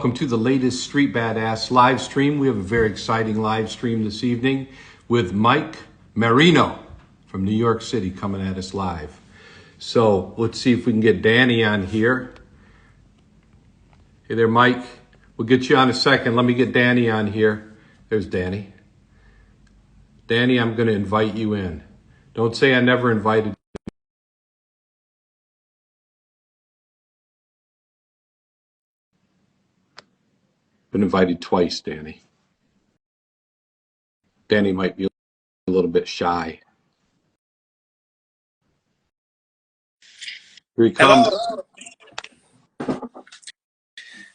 Welcome to the latest Street Badass live stream. We have a very exciting live stream this evening with Marino from New York City coming at us live. So let's see if we can get Danny on here. Hey there, Mike. We'll get you on in a second. Let me get Danny on here. There's Danny. Danny, I'm going to invite you in. Don't say I never invited you. Been invited twice, Danny. Danny might be a little bit shy. Here he comes. Hello.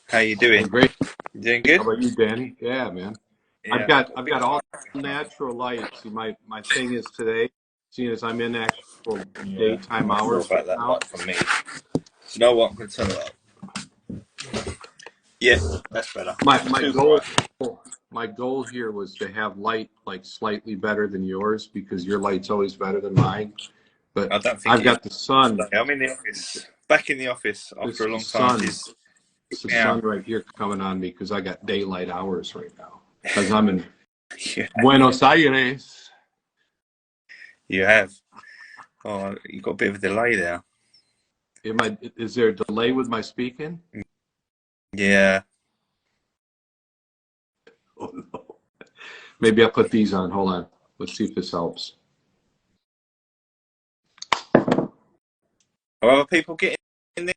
How you doing? Great. You doing good? How about you, Danny? Yeah, man. Yeah. I've got all natural light. See, my thing is today, seeing as I'm in actual daytime hours About that now. light from me. You know what? I'm going to turn it up. Yeah, that's better. My goal here was to have light like slightly better than yours because your light's always better than mine. But I don't think I've got the sun. I'm in the office. Back in the office after a long time. It's the sun right here coming on me because I got daylight hours right now. Because I'm in Buenos Aires. You have. Oh, you got a bit of a delay there. Is there a delay with my speaking? Yeah. Oh no. Maybe I'll put these on. Hold on. Let's see if this helps. Are other people getting in there?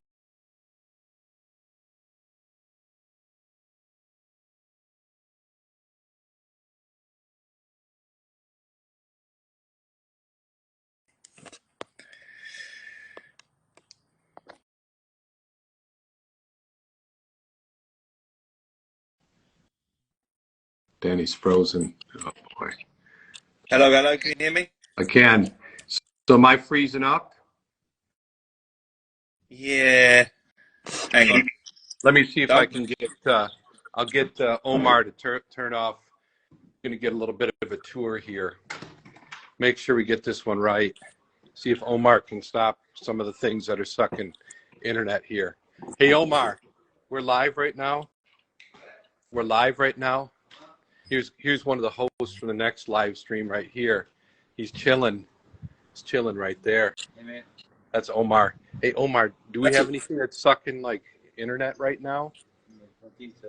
Danny's frozen. Oh boy. Hello, hello. Can you hear me? I can. So am I freezing up? Yeah. Hang on. Let me see if I can get. I'll get Omar to turn off. Going to get a little bit of a tour here. Make sure we get this one right. See if Omar can stop some of the things that are sucking internet here. Hey Omar, we're live right now. Here's one of the hosts for the next live stream right here. He's chilling. He's chilling right there. Hey, that's Omar. Hey Omar, do we have anything that's sucking like internet right now? I think so.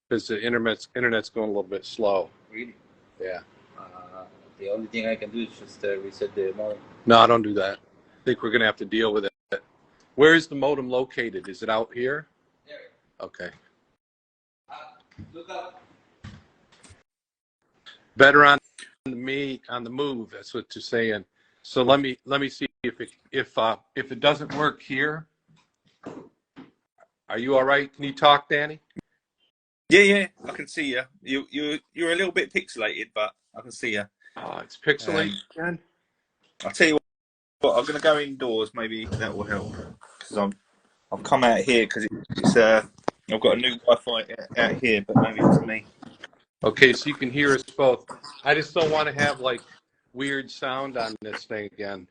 Because the internet's going a little bit slow. Really? Yeah. The only thing I can do is just reset the modem. No, I don't do that. I think we're going to have to deal with it. Where is the modem located? Is it out here? Yeah. Okay. Look up. Better on the move. That's what you're saying. So let me see if it doesn't work here. Are you all right? Can you talk, Danny? Yeah. I can see you. You're a little bit pixelated, but I can see you. Oh, it's pixelated again. I'll tell you what. I'm going to go indoors. Maybe that will help. Because I've come out here because it's I've got a new Wi-Fi out here, but maybe it's me. Okay, so you can hear us both. I just don't want to have like weird sound on this thing again.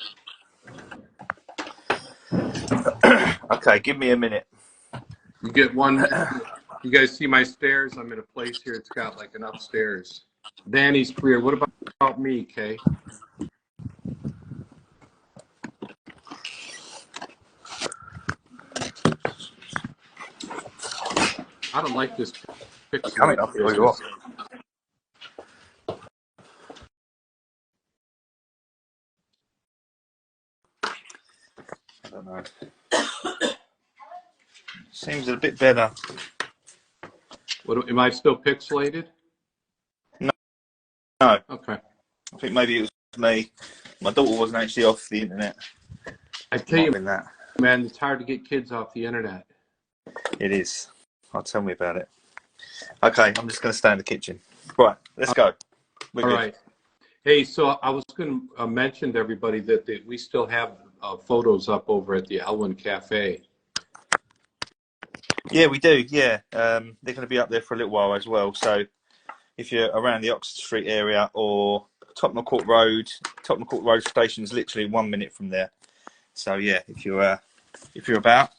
Okay, give me a minute. You get one. You guys see my stairs? I'm in a place here. It's got like an upstairs. Danny's clear. What about me, Kay? I don't like this pixel. Coming up, here you are. I don't know. Seems a bit better. What, am I still pixelated? No. Okay. I think maybe it was me. My daughter wasn't actually off the internet. I tell you, man, it's hard to get kids off the internet. It is. Oh, tell me about it. Okay, I'm just going to stay in the kitchen. Right, let's go. We're all good. Right. Hey, so I was going to mention to everybody that we still have photos up over at the Elwyn Cafe. Yeah, we do. Yeah, they're going to be up there for a little while as well. So if you're around the Oxford Street area or Tottenham Court Road station is literally 1 minute from there. So yeah, if you're about,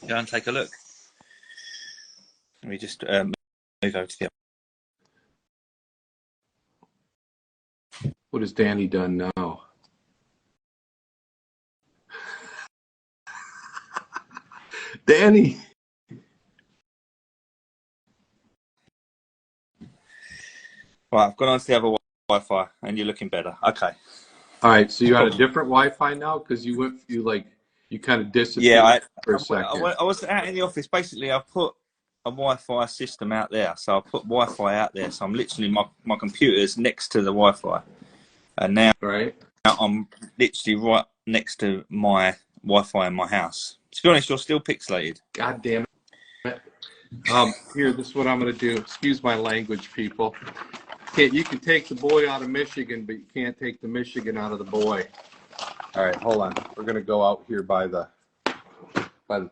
go and take a look. Let me just move over to the. What has Danny done now? Danny. Right, I've gone on to the other Wi-Fi, and you're looking better. Okay. All right, so you're on a different Wi-Fi now because you kind of disappeared Yeah, for a second. I was out in the office. Basically, I put a Wi-Fi system out there, so I put Wi-Fi out there. So I'm literally my computer's next to the Wi-Fi, and now I'm literally right next to my Wi-Fi in my house. To be honest, you're still pixelated. God damn it! Here, this is what I'm going to do. Excuse my language, people. You can take the boy out of Michigan, but you can't take the Michigan out of the boy. All right, hold on. We're going to go out here by the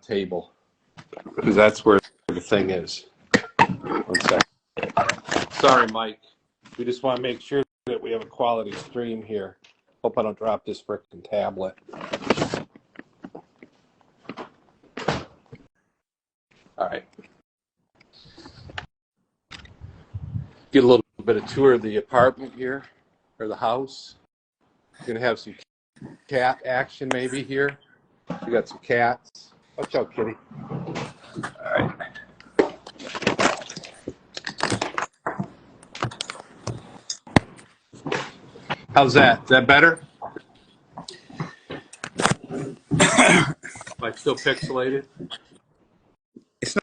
table because that's where the thing is. 1 second. Sorry, Mike. We just want to make sure that we have a quality stream here. Hope I don't drop this frickin' tablet. All right. Get a little bit of tour of the apartment here, or the house. We're going to have some cat action maybe here. We got some cats. Watch out, kitty. All right. How's that? Is that better? Am I still pixelated? It's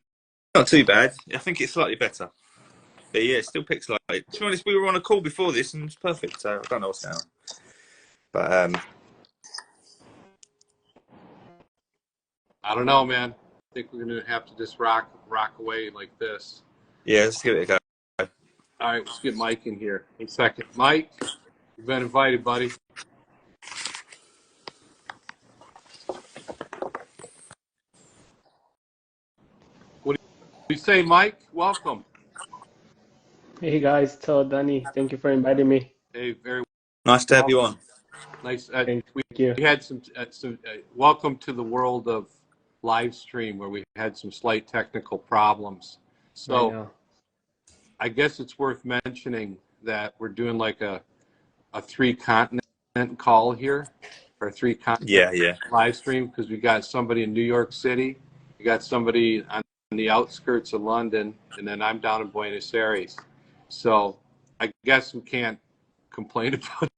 not too bad. I think it's slightly better. But yeah, it's still pixelated. To be honest, we were on a call before this and it's perfect. So I don't know what's going on. But I don't know, man. I think we're gonna have to just rock away like this. yeah, let's give it a go. All right, let's get Mike in here. 1 second, Mike. You've been invited, buddy. What do you say, Mike? Welcome. Hey guys, Todd, Danny, thank you for inviting me. Hey, very Nice to have you on. nice. Thank We you. had some welcome to the world of live stream where we had some slight technical problems. So I guess it's worth mentioning that we're doing like a 3-continent call here, or 3-continent live stream, because we got somebody in New York City, we got somebody on the outskirts of London, and then I'm down in Buenos Aires. So I guess we can't complain about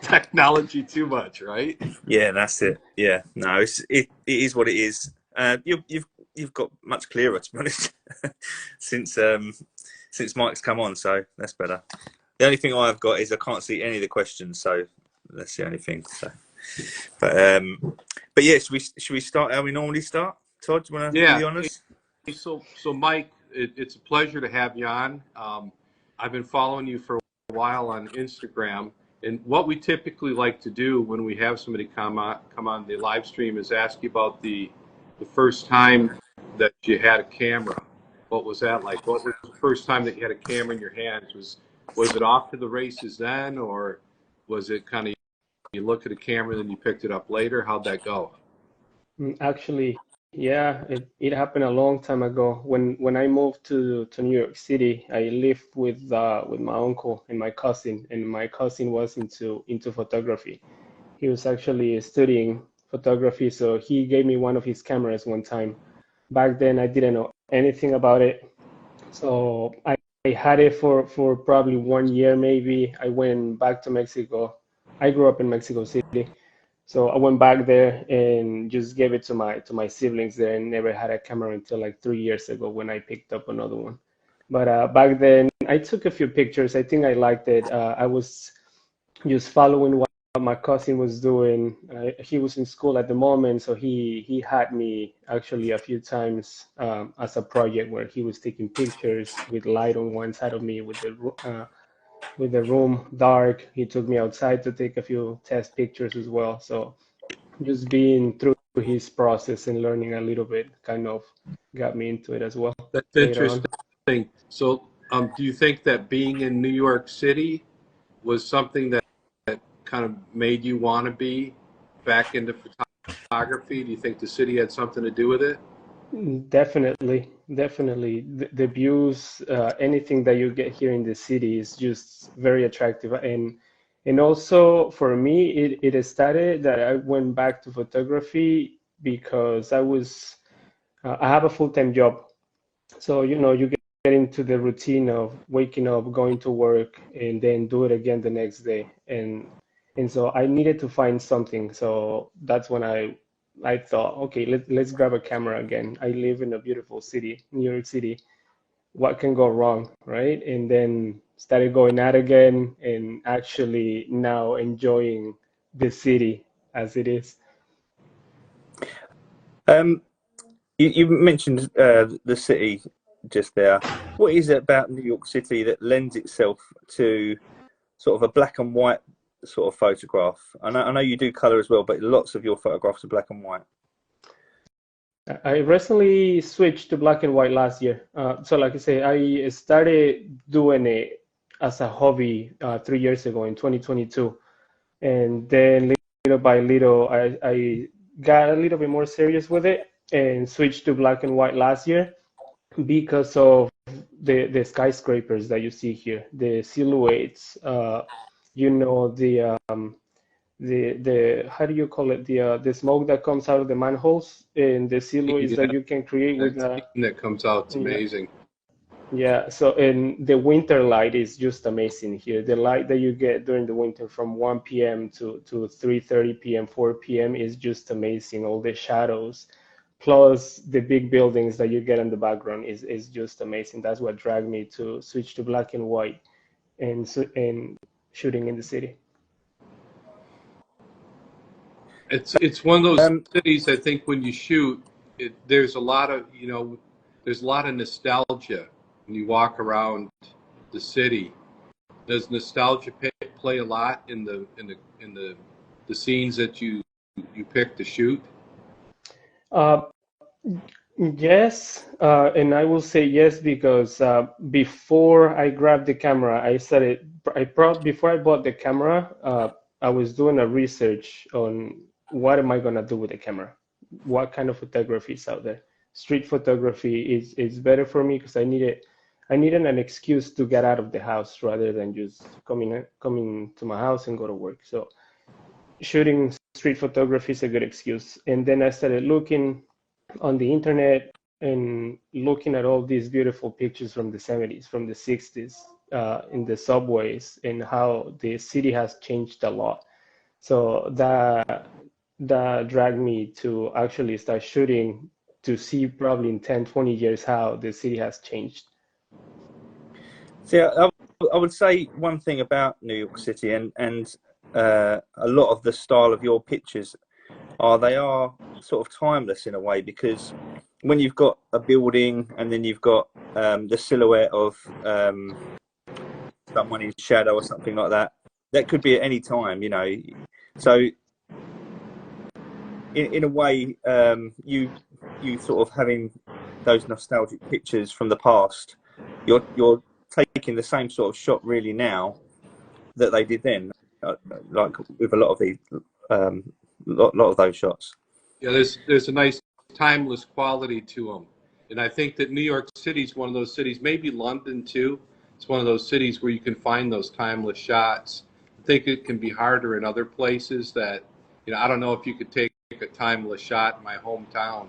technology too much, right? Yeah, that's it. Yeah, no, it is what it is. You've got much clearer, to be honest, since Mike's come on, so that's better. The only thing I've got is I can't see any of the questions, so that's the only thing. So, but yeah, should we start how we normally start? Todd, do you want to do the honors? So Mike, it's a pleasure to have you on. I've been following you for a while on Instagram, and what we typically like to do when we have somebody come on the live stream is ask you about the first time that you had a camera. What was that like? What was the first time that you had a camera in your hands? Was it off to the races then, or was it kind of you look at a camera and then you picked it up later? How'd that go? Actually, yeah, it happened a long time ago. When I moved to New York City, I lived with my uncle and my cousin, and my cousin was into photography. He was actually studying photography, so he gave me one of his cameras one time. Back then, I didn't know anything about it, so I had it for probably 1 year maybe. I went back to Mexico. I grew up in Mexico City. So I went back there and just gave it to my siblings there, and never had a camera until like 3 years ago when I picked up another one. But back then I took a few pictures. I think I liked it. I was just following what my cousin was doing. He was in school at the moment, so he had me actually a few times as a project where he was taking pictures with light on one side of me with the room dark. He took me outside to take a few test pictures as well. So just being through his process and learning a little bit kind of got me into it as well. That's Later on. interesting. So do you think that being in New York City was something that kind of made you want to be back into photography? Do you think the city had something to do with it? Definitely, definitely. The views, anything that you get here in the city is just very attractive. And also for me, it started that I went back to photography because I have a full-time job. So, you get into the routine of waking up, going to work, and then do it again the next day. And so I needed to find something. So that's when I thought, okay, let's grab a camera again. I live in a beautiful city, New York City. What can go wrong, right? And then started going out again and actually now enjoying the city as it is. You mentioned the city just there. What is it about New York City that lends itself to sort of a black and white sort of photograph? I know you do color as well, but lots of your photographs are black and white. I recently switched to black and white last year. So like I say, I started doing it as a hobby 3 years ago in 2022. And then little by little, I got a little bit more serious with it and switched to black and white last year because of the skyscrapers that you see here, the silhouettes, the how do you call it, the smoke that comes out of the manholes and the silhouettes that Yeah, you can create with that steam that comes out is yeah. amazing. Yeah, so and the winter light is just amazing here. The light that you get during the winter from 1 p.m. to 3:30 p.m., 4 p.m. is just amazing. All the shadows, plus the big buildings that you get in the background is just amazing. That's what dragged me to switch to black and white and shooting in the city. It's one of those cities. I think when you shoot, there's a lot of there's a lot of nostalgia when you walk around the city. Does nostalgia play a lot in the scenes that you pick to shoot? Uh, Yes, and I will say yes because before I grabbed the camera, I said it. Before I bought the camera, I was doing a research on what am I gonna do with the camera, what kind of photography is out there. Street photography is better for me because I needed an excuse to get out of the house rather than just coming to my house and go to work. So shooting street photography is a good excuse. And then I started looking on the internet and looking at all these beautiful pictures from the 70s, from the 60s, in the subways and how the city has changed a lot. So that dragged me to actually start shooting to see probably in 10, 20 years how the city has changed. See, I would say one thing about New York City and a lot of the style of your pictures they are sort of timeless in a way, because when you've got a building and then you've got the silhouette of someone in shadow or something like that, that could be at any time, So in a way, you sort of having those nostalgic pictures from the past, you're taking the same sort of shot really now that they did then, like with a lot of the lot of those shots. Yeah, there's a nice timeless quality to them, and I think that New York City is one of those cities. Maybe London too. It's one of those cities where you can find those timeless shots. I think it can be harder in other places that I don't know if you could take a timeless shot in my hometown.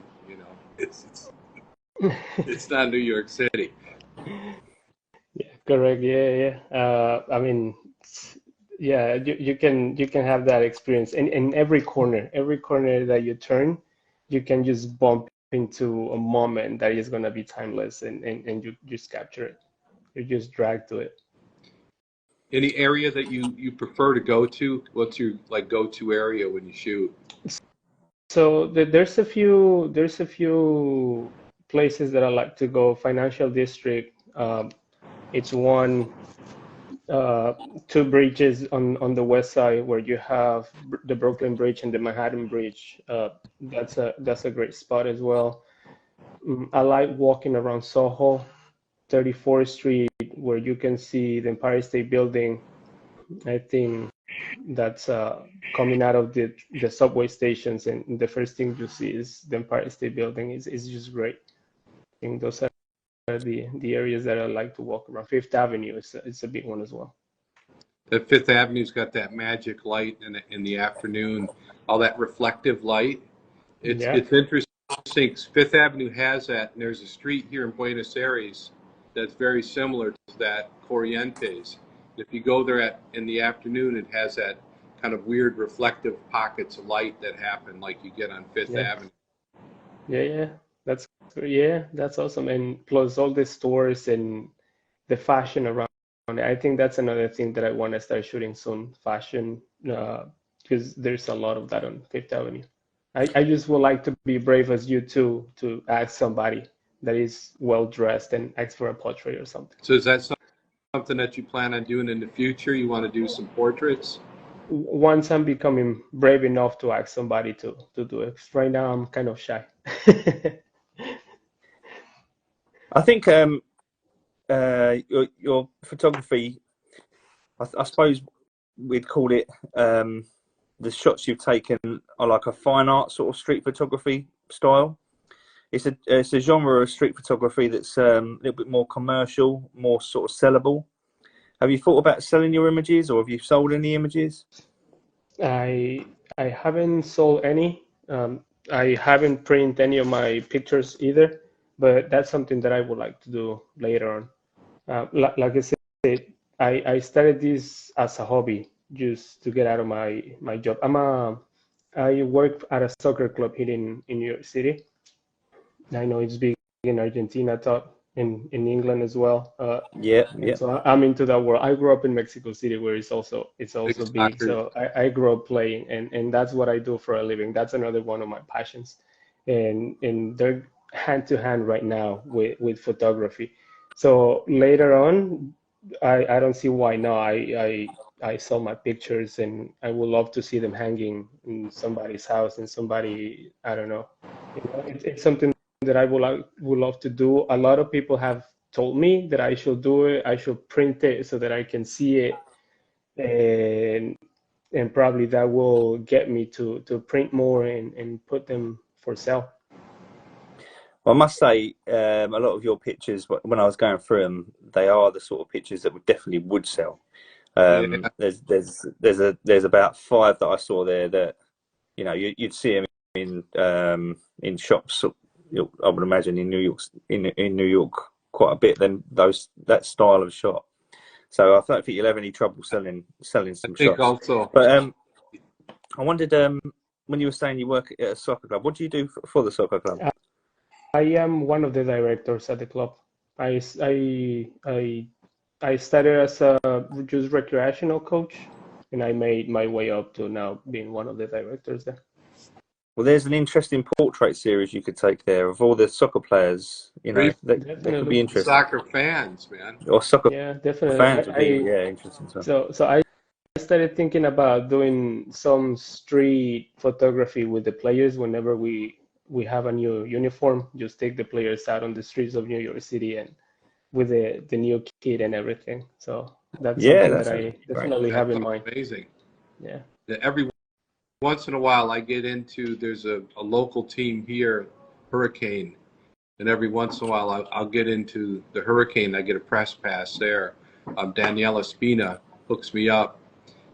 It's not New York City. Yeah, correct. Yeah, yeah. I mean, yeah, you can have that experience in every corner that you turn, you can just bump into a moment that is gonna be timeless, and you just capture it. You just drag to it. Any area that you prefer to go to? What's your go-to area when you shoot? So there's a few places that I like to go. Financial District, it's one. uh, two bridges on the west side where you have the Brooklyn Bridge and the Manhattan Bridge. That's a great spot as well. I like walking around Soho, 34th Street, where you can see the Empire State Building. I think that's coming out of the subway stations, and the first thing you see is the Empire State Building. Is just great. I think those are the areas that I like to walk around. Fifth Avenue is a big one as well. That Fifth Avenue's got that magic light in the afternoon, all that reflective light. It's interesting. Fifth Avenue has that, and there's a street here in Buenos Aires that's very similar to that, Corrientes. If you go there in the afternoon, it has that kind of weird reflective pockets of light that happen like you get on Fifth Avenue. Yeah, that's awesome. And plus all the stores and the fashion around it. I think that's another thing that I want to start shooting soon, fashion, because there's a lot of that on Fifth Avenue. I just would like to be brave as you too, to ask somebody that is well dressed and ask for a portrait or something. So is that something that you plan on doing in the future? You want to do some portraits? Once I'm becoming brave enough to ask somebody to do it. Right now I'm kind of shy. I think your photography, I suppose we'd call it, the shots you've taken are like a fine art sort of street photography style. It's a genre of street photography that's a little bit more commercial, more sort of sellable. Have you thought about selling your images, or have you sold any images? I haven't sold any. I haven't printed any of my pictures either, but that's something that I would like to do later on. Like I said, I started this as a hobby, just to get out of my job. I work at a soccer club here in New York City. I know it's big in Argentina, Todd, in England as well. Yeah. So I'm into that world. I grew up in Mexico City, where it's also big. So I grew up playing, and that's what I do for a living. That's another one of my passions, and they're hand to hand right now with photography. So later on, I don't see why not. I saw my pictures, and I would love to see them hanging in somebody's house, in somebody, I don't know. It's something that I would love to do. A lot of people have told me that I should do it. I should print it so that I can see it, and probably that will get me to print more and put them for sale. Well, I must say, a lot of your pictures, when I was going through them, they are the sort of pictures that definitely would sell. There's about 5 that I saw there that, you know, you'd see them in shops. I would imagine in New York quite a bit. Then that style of shot. So I don't think you'll have any trouble selling some shots. Also, but I wondered, when you were saying you work at a soccer club, what do you do for the soccer club? I am one of the directors at the club. I started as a just recreational coach, and I made my way up to now being one of the directors there. Well, there's an interesting portrait series you could take there of all the soccer players. You know, that could be interesting. Soccer fans, man. Or soccer definitely. fans would be interesting. So I started thinking about doing some street photography with the players whenever we have a new uniform. Just take the players out on the streets of New York City and with the new kit and everything. So that's something that I definitely have in mind. Amazing. Yeah. Every once in a while I get into, there's a local team here, Hurricane, and every once in a while I'll get into the Hurricane. I get a press pass there. Daniela Spina hooks me up.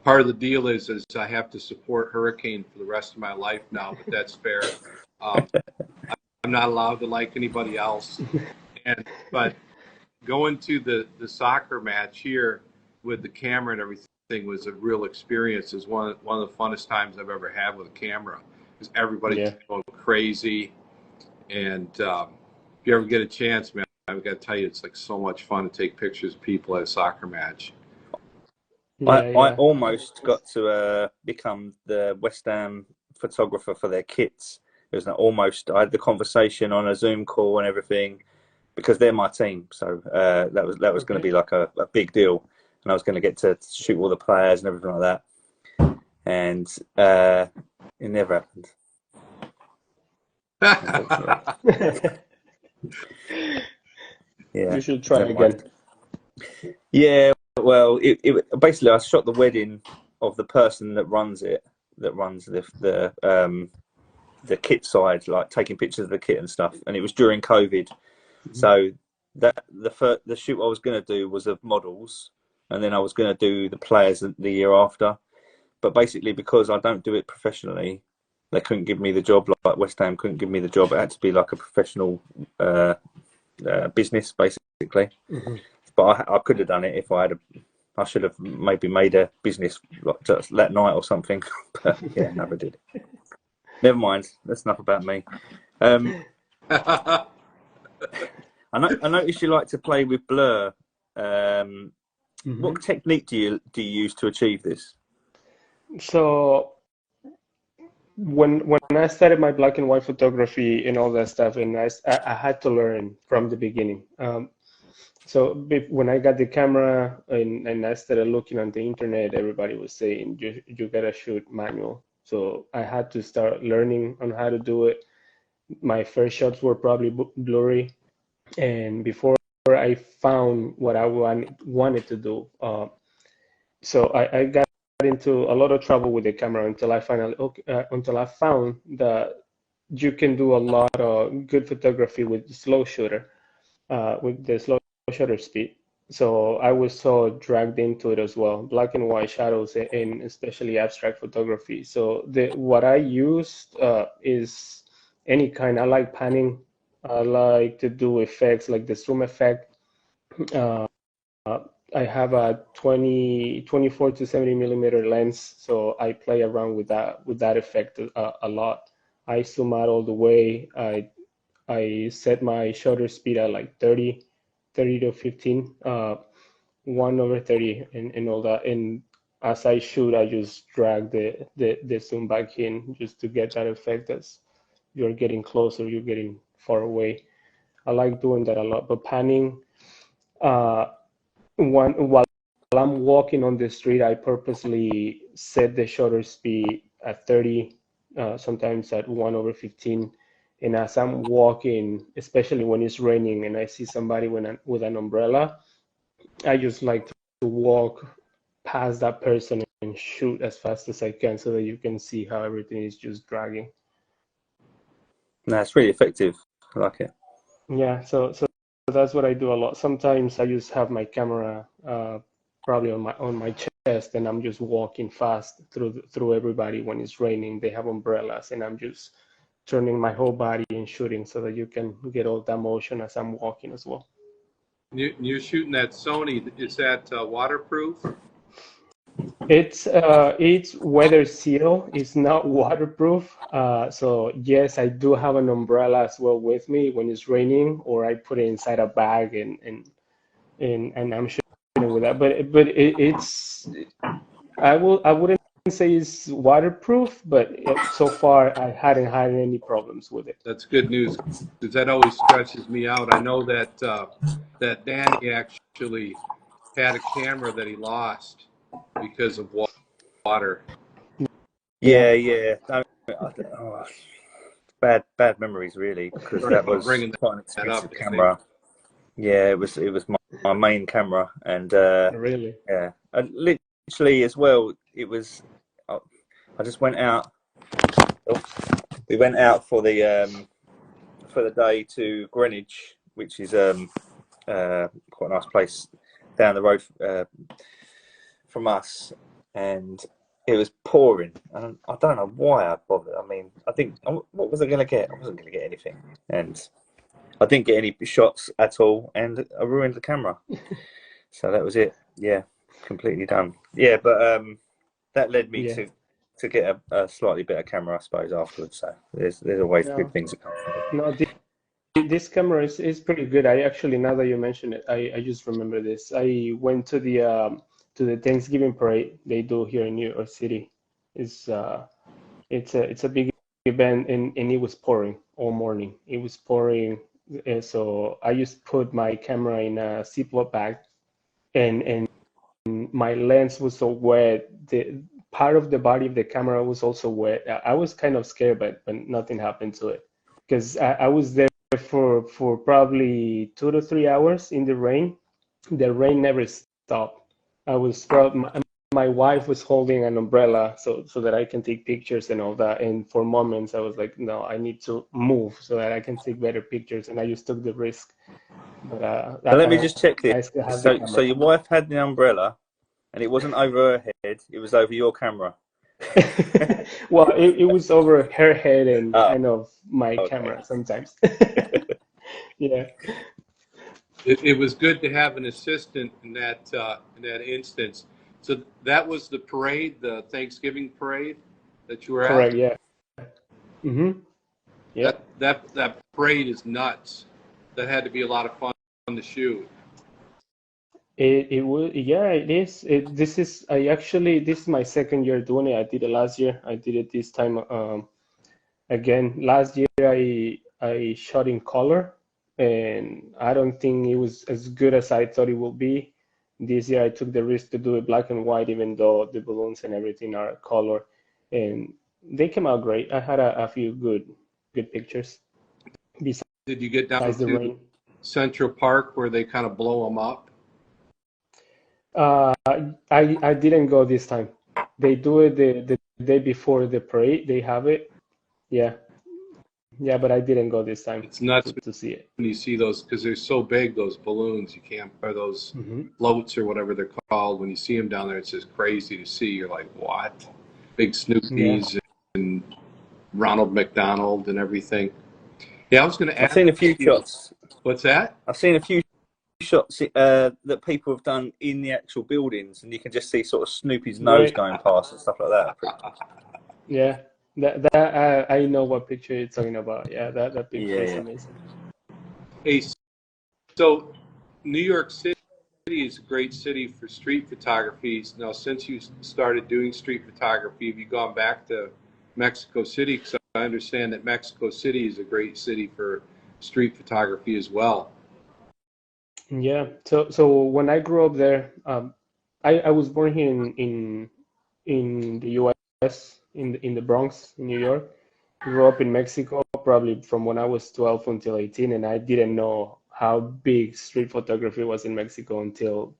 Part of the deal is I have to support Hurricane for the rest of my life now, but that's fair. I'm not allowed to like anybody else. But going to the soccer match here with the camera and everything was a real experience. It's one of the funnest times I've ever had with a camera, because everybody's going crazy. And if you ever get a chance, man, I've got to tell you, it's like so much fun to take pictures of people at a soccer match. I almost got to become the West Ham photographer for their kits. It was I had the conversation on a Zoom call and everything, because they're my team. So that was going to be like a big deal, and I was going to get to shoot all the players and everything like that. And it never happened. Yeah, you should try again. Yeah, well, it basically I shot the wedding of the person that runs it, that runs the kit side, like taking pictures of the kit and stuff. And it was during COVID, so that the shoot I was going to do was of models, and then I was going to do the players the year after. But basically, because I don't do it professionally, they couldn't give me the job. Like West Ham couldn't give me the job. It had to be like a professional business, basically. But I could have done it if I had I should have maybe made a business like that night or something. But yeah, never did. Never mind. That's enough about me. I noticed you like to play with blur. What technique do you use to achieve this? So when I started my black and white photography and all that stuff, and I had to learn from the beginning. So when I got the camera and I started looking on the internet, everybody was saying you gotta shoot manual. So I had to start learning on how to do it. My first shots were probably blurry, and before I found what I wanted to do, so I got into a lot of trouble with the camera until I found that you can do a lot of good photography with the slow shutter, with the slow shutter speed. So I was so dragged into it as well, black and white shadows and especially abstract photography. So what I used is any kind. I like panning. I like to do effects like the zoom effect. I have a 24 to 70 millimeter lens, so I play around with that effect a lot. I zoom out all the way. I set my shutter speed at like 30 to 15, 1/30 and all that. And as I shoot, I just drag the zoom back in just to get that effect as you're getting closer, you're getting far away. I like doing that a lot. But panning, while I'm walking on the street, I purposely set the shutter speed at 30, sometimes at 1/15. And as I'm walking, especially when it's raining and I see somebody with an umbrella, I just like to walk past that person and shoot as fast as I can so that you can see how everything is just dragging. No, it's really effective. I like it. Yeah, so that's what I do a lot. Sometimes I just have my camera probably on my chest, and I'm just walking fast through everybody when it's raining. They have umbrellas, and I'm just turning my whole body and shooting so that you can get all that motion as I'm walking as well. You're shooting that Sony. Is that waterproof? It's weather seal. It's not waterproof. So yes, I do have an umbrella as well with me when it's raining, or I put it inside a bag and I'm shooting with that. But it's I wouldn't say it's waterproof, but so far I hadn't had any problems with it. That's good news, because that always stresses me out. I know that that Danny actually had a camera that he lost because of water. Yeah. Bad memories, really, because that was Bringing quite an that expensive up, camera. Yeah, it was my main camera, and Really? yeah, and literally as well. It was. I just went out. We went out for the day to Greenwich, which is quite a nice place down the road from us, and it was pouring, and I don't know why I bothered. I mean, I think what was I going to get? I wasn't going to get anything, and I didn't get any shots at all, and I ruined the camera. So that was it. Yeah, completely done. Yeah, but that led me to get a slightly better camera, I suppose, afterwards. So there's always good things that come from it. No, this camera is pretty good. I actually, now that you mention it, I just remember this. I went to the Thanksgiving parade they do here in New York City. It's a big event, and it was pouring all morning. It was pouring, so I just put my camera in a Ziploc bag, and my lens was so wet. The part of the body of the camera was also wet. I was kind of scared, but nothing happened to it because I was there for probably 2 to 3 hours in the rain. The rain never stopped. I was my wife was holding an umbrella so that I can take pictures and all that. And for moments, I was like, no, I need to move so that I can take better pictures. And I just took the risk. But So let me just check this. I still have the So camera. your wife had the umbrella, and it wasn't over her head; it was over your camera. Well, it was over her head and Oh, kind of my okay. camera sometimes. Yeah. It was good to have an assistant in that instance. So that was the parade, the Thanksgiving parade that you were at. Correct. Yeah. Mm-hmm. Yeah. That parade is nuts. That had to be a lot of fun to shoot. It was, yeah, it is. This is my second year doing it. I did it last year. I did it this time again. Last year I shot in color, and I don't think it was as good as I thought it would be. This year I took the risk to do it black and white, even though the balloons and everything are color, and they came out great. I had a few good pictures Did you get down besides the to rain. Central Park where they kind of blow them up? Uh, I didn't go this time. They do it the day before the parade. They have it. Yeah, yeah, but I didn't go this time It's nuts to see it. when you see those because they're so big. Those balloons, you can't, or those Hmm. floats or whatever they're called. When you see them down there, it's just crazy to see. You're like, what? Big Yeah. Snoopies and Ronald McDonald and everything. Yeah, I was going to I've ask seen a few you. shots. What's that? I've seen a few shots that people have done in the actual buildings, and you can just see sort of Snoopy's nose Right. going past and stuff like that. Pretty cool. Yeah. I know what picture you're talking about. Yeah, that picture is Yeah. amazing. Hey, so New York City is a great city for street photography. Now, since you started doing street photography, have you gone back to Mexico City? Because I understand that Mexico City is a great city for street photography as well. Yeah. So when I grew up there, I was born here in the U.S. in the Bronx in New York. Grew up in Mexico probably from when I was 12 until 18, and I didn't know how big street photography was in Mexico until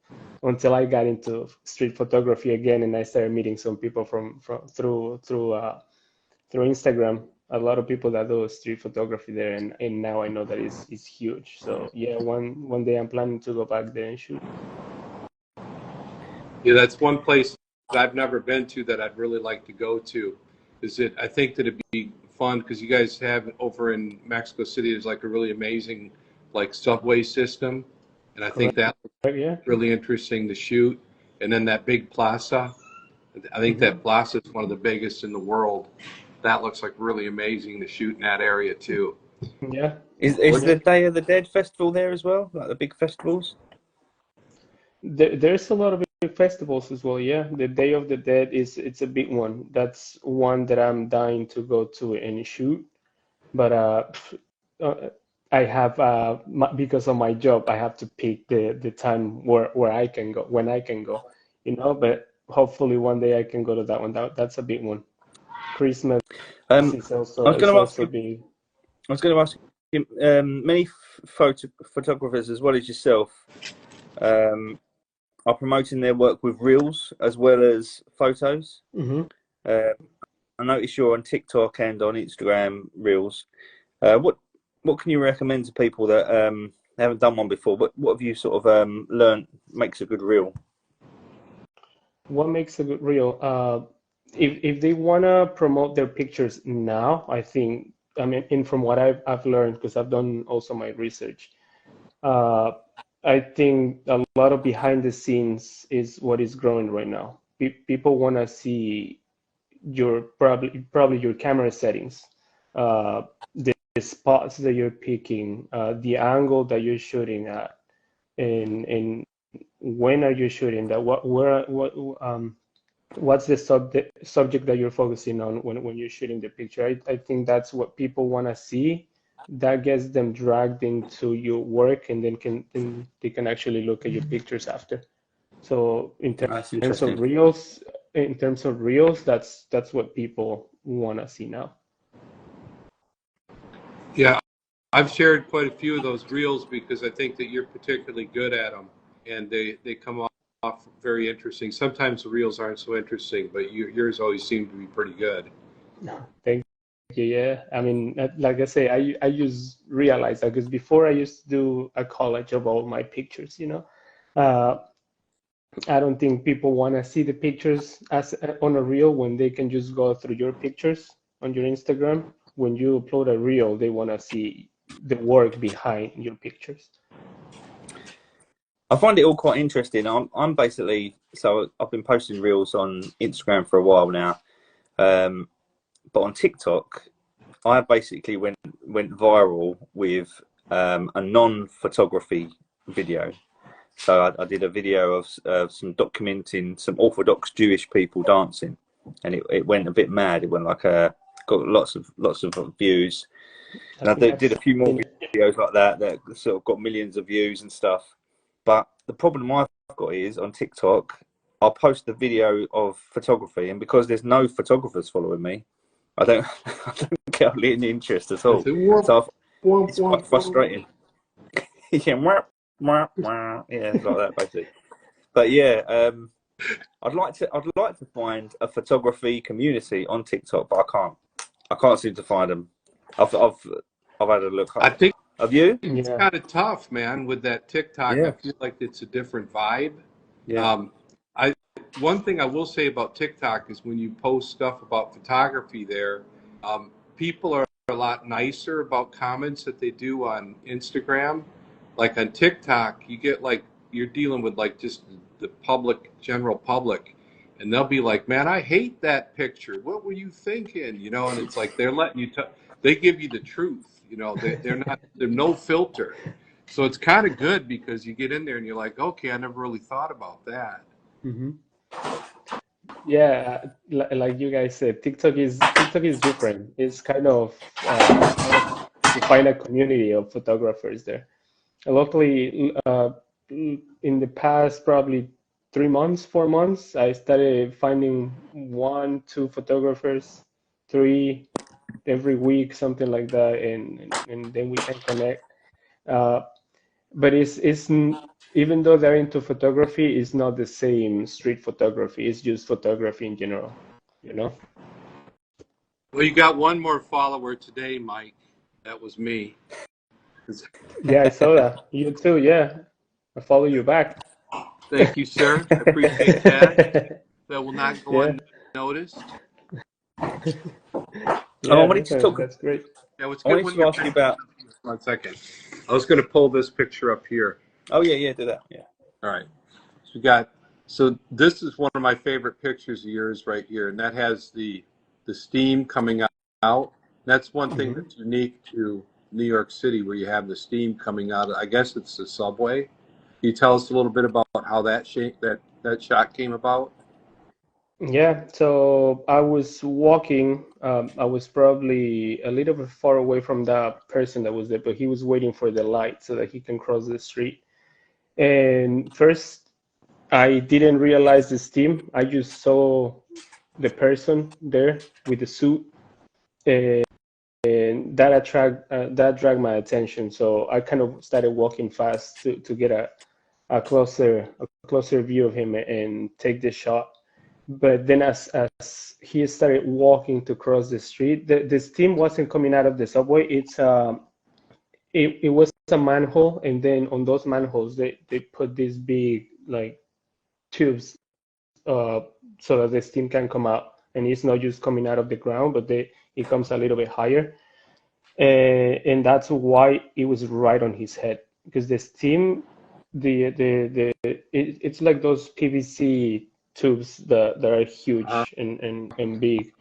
I got into street photography again, and I started meeting some people from through Instagram. A lot of people that do street photography there, and now I know that it's huge. So yeah, one day I'm planning to go back there and shoot. Yeah, that's one place that I've never been to that I'd really like to go to. I think that it'd be fun because you guys have over in Mexico City, there's like a really amazing like subway system, and I think Correct? that Yeah. really interesting to shoot. And then that big plaza, I think Hmm. that plaza is one of the biggest in the world. That looks like really amazing to shoot in that area too. Yeah. Is Yeah. the Day of the Dead festival there as well? Like the big festivals? There's a lot of big festivals as well. Yeah, the Day of the Dead it's a big one. That's one that I'm dying to go to and shoot. But uh, I have because of my job, I have to pick the time where I can go when I can go. But hopefully one day I can go to that one. That's a big one. Christmas I was is going to ask also you. big. I was going to ask you. Many photographers, as well as yourself, um, are promoting their work with reels as well as photos. Hmm. Uh, I notice you're on TikTok and on Instagram reels. What can you recommend to people that haven't done one before? What have you sort of learned makes a good reel? What makes a good reel? If they wanna promote their pictures now, I think, I mean, and from what I've learned, because I've done also my research, uh, I think a lot of behind the scenes is what is growing right now. People wanna see your probably your camera settings, the spots that you're picking, the angle that you're shooting at, and when are you shooting that? What's the subject that you're focusing on when you're shooting the picture? I think that's what people want to see. That gets them dragged into your work, and then they can actually look at your pictures after. So That's terms of interesting. reels, that's what people want to see now. Yeah, I've shared quite a few of those reels because I think that you're particularly good at them, and they come off very interesting. Sometimes the reels aren't so interesting, but yours always seem to be pretty good. Thank you. Yeah, I mean, like I say, I use Realize because before I used to do a collage of all my pictures, you know. I don't think people want to see the pictures as on a reel when they can just go through your pictures on your Instagram. When you upload a reel, they want to see the work behind your pictures. I find it all quite interesting. I'm basically, so I've been posting reels on Instagram for a while now, but on TikTok, I basically went viral with a non-photography video. So I did a video of some documenting some Orthodox Jewish people dancing, and it went a bit mad. It went like got lots of views, and I did a few more videos like that sort of got millions of views and stuff. But the problem I've got is on TikTok, I'll post the video of photography, and because there's no photographers following me, I don't get any interest at all. So it's quite frustrating. Yeah, it's like that basically. But yeah, I'd like to find a photography community on TikTok, but I can't seem to find them. I've had a look. I think Have you? it's kind of tough, man, with that TikTok. Yeah. I feel like it's a different vibe. Yeah. One thing I will say about TikTok is when you post stuff about photography there, people are a lot nicer about comments that they do on Instagram. Like on TikTok, you get like, you're dealing with like just the public, general public, and they'll be like, man, I hate that picture. What were you thinking? You know, and it's like they're letting you, they give you the truth. You know, they're no filter. So it's kind of good because you get in there and you're like, okay, I never really thought about that. Mm-hmm. Yeah, like you guys said, TikTok is different. It's kind of to find a community of photographers there. Luckily, in the past probably 3 months, 4 months, I started finding 1, 2 photographers, 3 every week, something like that, and then we can connect. But it's even though they're into photography, it's not the same street photography. It's just photography in general, you know? Well, you got one more follower today, Mike. That was me. Yeah, I saw that. You too, yeah. I follow you back. Thank you, sir. I appreciate that. That will not go unnoticed. Yeah, talk. that's great. Yeah, what's I good wanted to ask you about. 1 second. I was going to pull this picture up here. Oh yeah, do that. Yeah. All right. So this is one of my favorite pictures of yours right here, and that has the steam coming out. That's one thing that's unique to New York City, where you have the steam coming out. I guess it's the subway. Can you tell us a little bit about how that shot came about? Yeah, so I was walking. I was probably a little bit far away from that person that was there, but he was waiting for the light so that he can cross the street. And first, I didn't realize the steam. I just saw the person there with the suit, and that dragged my attention. So I kind of started walking fast to get a closer view of him and take the shot. But then as he started walking to cross the street, the steam wasn't coming out of the subway. It was a manhole, and then on those manholes they put these big like tubes so that the steam can come out, and it's not just coming out of the ground, but it comes a little bit higher, and that's why it was right on his head, because the steam, it's like those PVC tubes that are huge and big,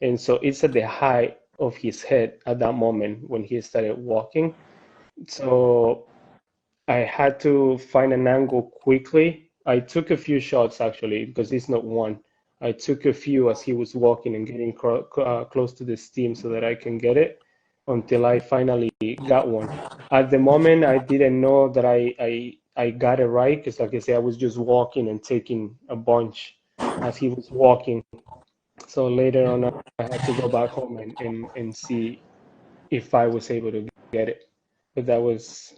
and so it's at the height of his head at that moment when he started walking. So I had to find an angle quickly. I took a few shots actually, because it's not one. I took a few as he was walking and getting close to the steam so that I can get it until I finally got one. At the moment, I didn't know that I got it right, because like I said, I was just walking and taking a bunch as he was walking. So later on, I had to go back home and see if I was able to get it. But that was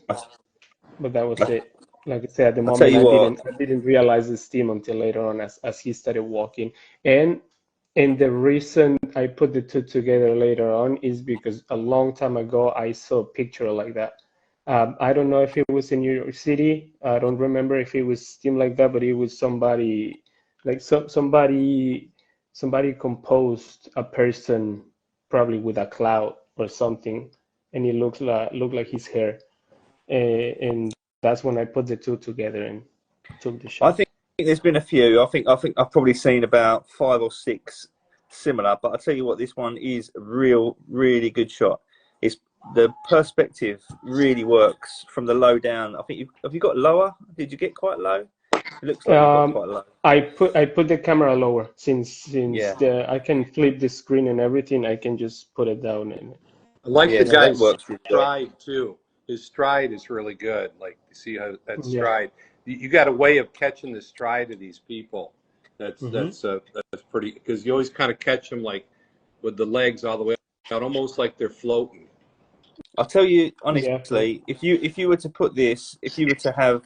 it. Like I said, at the I'll tell moment you what. I didn't realize the steam until later on as he started walking. And the reason I put the two together later on is because a long time ago I saw a picture like that. I don't know if it was in New York City. I don't remember if it was steam like that, but it was somebody like somebody composed a person probably with a cloud or something, and it looked like his hair. And that's when I put the two together and took the I shot. think there's been a few. I think I've probably seen about 5 or 6 similar. But I tell you what, this one is a really good shot. It's the perspective really works from the low down. I think have you got lower? Did you get quite low? It looks like you got quite low. I put the camera lower since Yeah, I can flip the screen and everything. I can just put it down and I like yeah. the So that guy's works really well. stride too. His stride is really good. Like you see how that yeah. stride. You got a way of catching the stride of these people. That's Hmm. that's pretty because you always kind of catch them like with the legs all the way out, almost like they're floating. I'll tell you Yeah, yeah. honestly, if you were to put this, if you were to have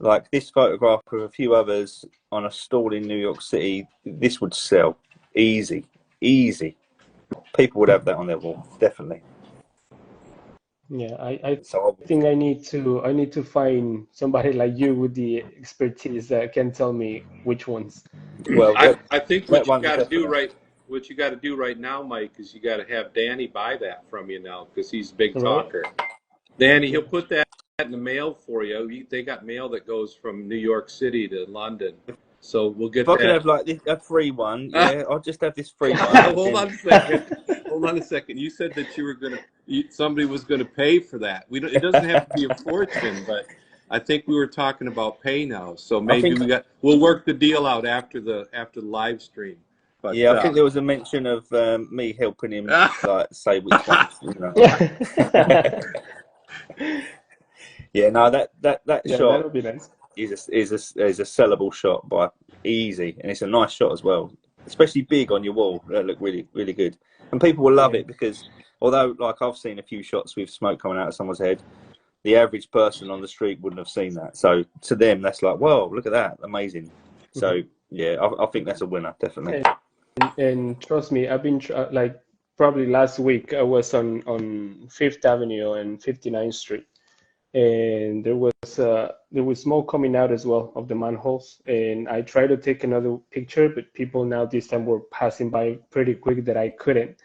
like this photograph with a few others on a stall in New York City, this would sell easy, easy. People would have that on their wall, definitely. Yeah, I So think I need to find somebody like you with the expertise that can tell me which ones. well, I think that what you one's got to do definitely. right what you got to do right now, Mike, is you got to have Danny buy that from you now because he's a big Right? talker. Danny, Yeah. he'll put that in the mail for you. They got mail that goes from New York City to London, so we'll If get I could that. have like this, a free one, yeah, I'll just have this free one. And Hold then on a second. Hold on a second. You said that you were gonna, somebody was gonna pay for that. We don't. It doesn't have to be a fortune, but I think we were talking about pay now. So I maybe think, we'll work the deal out after the live stream. But yeah, I think there was a mention of me helping him like say which ones, you know. Yeah, no, that Yeah, that shot would be nice. is a sellable shot by easy, and it's a nice shot as well, especially big on your wall. That look really good, and people will love Yeah. it because although like I've seen a few shots with smoke coming out of someone's head, the average person on the street wouldn't have seen that. So to them, that's like, whoa, look at that, amazing. Mhm. So yeah, I think that's a winner definitely. And trust me, I've been like probably last week I was on Fifth Avenue and 59th Street, and there was smoke coming out as well of the manholes. And I tried to take another picture, but people now this time were passing by pretty quick that I couldn't.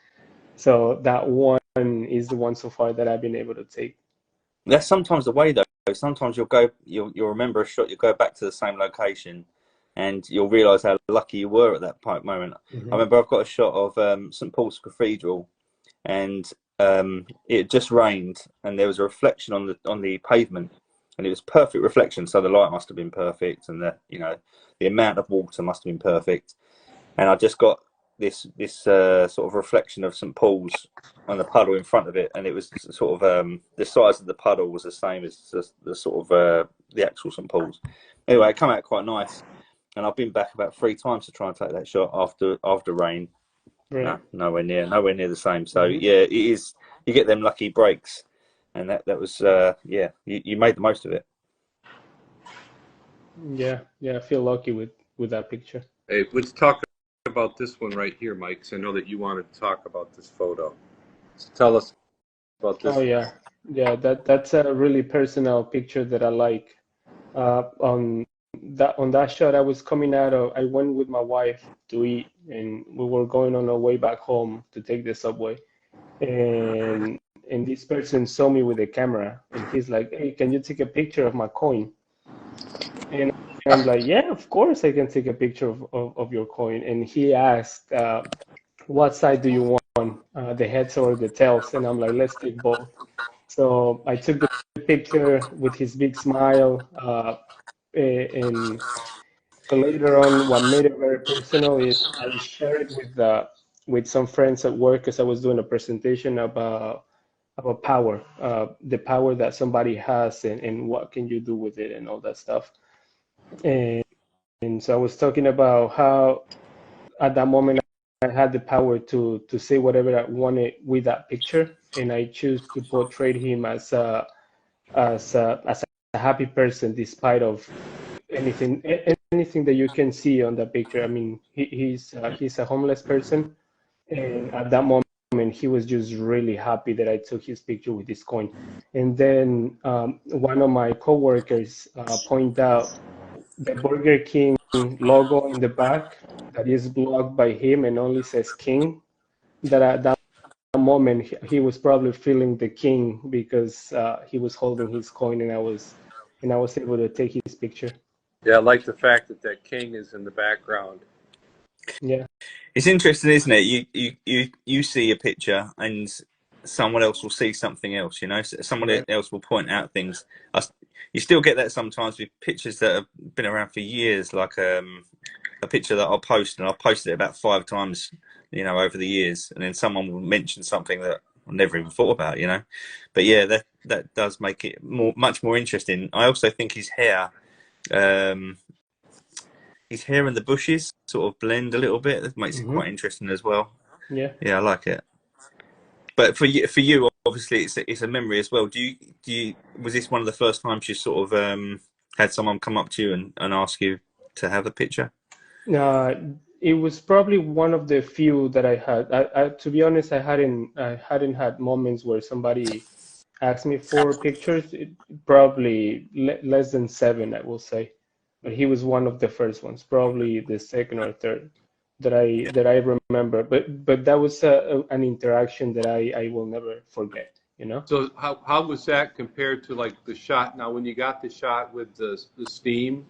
So that one is the one so far that I've been able to take. That's sometimes the way though. Sometimes you'll remember a shot, you'll go back to the same location, and you'll realise how lucky you were at that moment. I Hmm. remember I've got a shot of St Paul's Cathedral, and it just rained, and there was a reflection on the pavement, and it was perfect reflection. So the light must have been perfect, and the amount of water must have been perfect. And I just got this sort of reflection of St Paul's on the puddle in front of it, and it was sort of the size of the puddle was the same as the sort of the actual St Paul's. Anyway, it came out quite nice, and I've been back about 3 times to try and take that shot after rain. No, Right. nowhere near the same. So Hmm. yeah, it is. You get them lucky breaks, and that was yeah. You made the most of it. Yeah, yeah, I feel lucky with that picture. hey, let's talk about this one right here, Mike. 'Cause I know that you wanted to talk about this photo. So tell us about Oh this one. yeah, yeah. That's a really personal picture that I like. On that shot, I was coming out of. I went with my wife to eat, and we were going on our way back home to take the subway. And this person saw me with the camera, and he's like, "Hey, can you take a picture of my coin?" And I'm like, "Yeah, of course I can take a picture of your coin." And he asked, "What side do you want, the heads or the tails?" And I'm like, "Let's take both." So I took the picture with his big smile, and later on, what made it very personal is I shared it with some friends at work because I was doing a presentation about power, the power that somebody has, and what can you do with it, and all that stuff. And so I was talking about how at that moment I had the power to say whatever I wanted with that picture, and I choose to portray him as a a happy person despite of anything that you can see on the picture. I mean, he's a homeless person, and at that moment he was just really happy that I took his picture with this coin. And then one of my coworkers pointed out the Burger King logo in the back that is blocked by him and only says King. That at that moment he was probably feeling the king because he was holding his coin, and I was able to take his picture. Yeah, I like the fact that that king is in the background. Yeah. It's interesting, isn't it? You see a picture and someone else will see something else. You know, someone else will point out things. You still get that sometimes with pictures that have been around for years, like a picture that I'll post, and I've posted it about 5 times, you know, over the years, and then someone will mention something that I never even thought about, you know. But yeah, that does make it much more interesting. I also think his hair and the bushes sort of blend a little bit. That makes it quite interesting as well. Yeah. Yeah, I like it. But for you, obviously, it's a memory as well. Was this one of the first times you sort of had someone come up to you and ask you to have a picture? It was probably one of the few that I had. To be honest, I hadn't had moments where somebody asked me for pictures. Probably less than 7, I will say. But he was one of the first ones, probably the second or third that I remember. But that was an interaction that I will never forget. You know. So how was that compared to like the shot? Now, when you got the shot with the steam,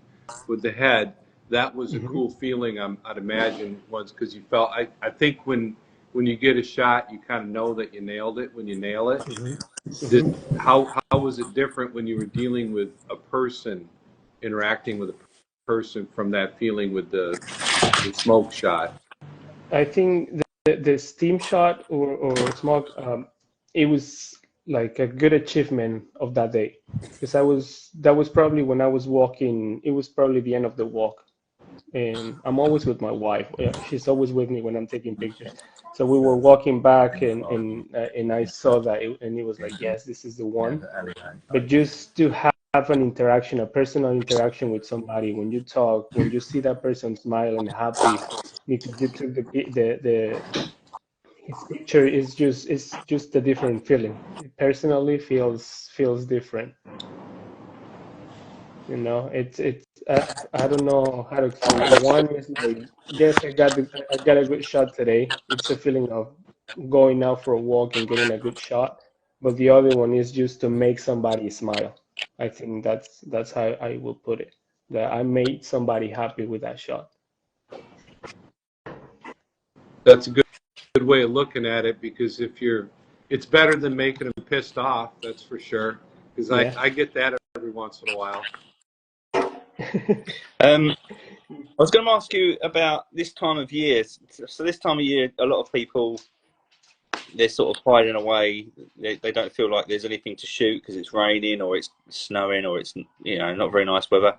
with the head, that was a cool feeling. I'd imagine once because you felt. I think when you get a shot, you kind of know that you nailed it when you nail it. How was it different when you were dealing with a person, interacting with a person from that feeling with the smoke shot? I think the steam shot or smoke, it was like a good achievement of that day because that was probably when I was walking. It was probably the end of the walk, and I'm always with my wife. She's always with me when I'm taking pictures. So we were walking back, and I saw that, and it was like, yes, this is the one. But just to have an interaction, a personal interaction with somebody, when you talk, when you see that person smile and happy because you took the his picture, is just a different feeling. It personally feels different. You know, it's I don't know how to explain it. One is like, yes, I got a good shot today. It's a feeling of going out for a walk and getting a good shot. But the other one is just to make somebody smile. I think that's how I will put it. That I made somebody happy with that shot. That's a good way of looking at it because it's better than making them pissed off. That's for sure. Because Yeah. I get that every once in a while. I was going to ask you about this time of year. So this time of year, a lot of people, they're sort of hiding away. They don't feel like there's anything to shoot because it's raining or it's snowing or it's, you know, not very nice weather.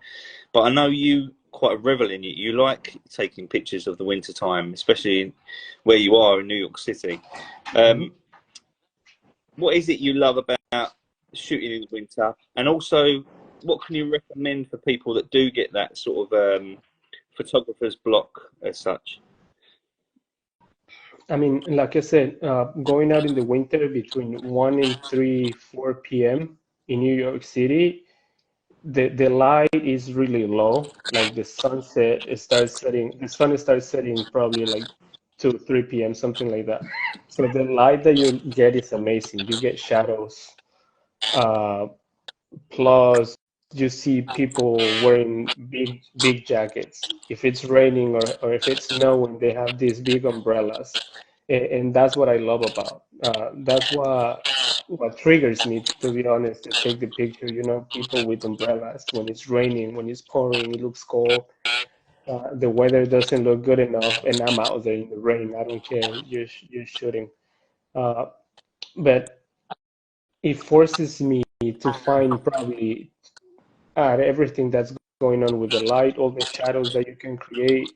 But I know you quite revel in it. You like taking pictures of the winter time, especially where you are in New York City. What is it you love about shooting in the winter? And also, what can you recommend for people that do get that sort of photographer's block as such? I mean, like I said, going out in the winter between 1 and 3, 4 p.m. in New York City, the light is really low. Like the sun starts setting probably like 2, 3 p.m., something like that. So the light that you get is amazing. You get shadows. Plus, you see people wearing big jackets. If it's raining or if it's snowing, they have these big umbrellas, and that's what I love about. That's what triggers me, to be honest, to take the picture. You know, people with umbrellas when it's raining, when it's pouring, it looks cold. The weather doesn't look good enough, and I'm out there in the rain. I don't care. You're shooting, uh, but it forces me to find probably everything that's going on with the light, all the shadows that you can create.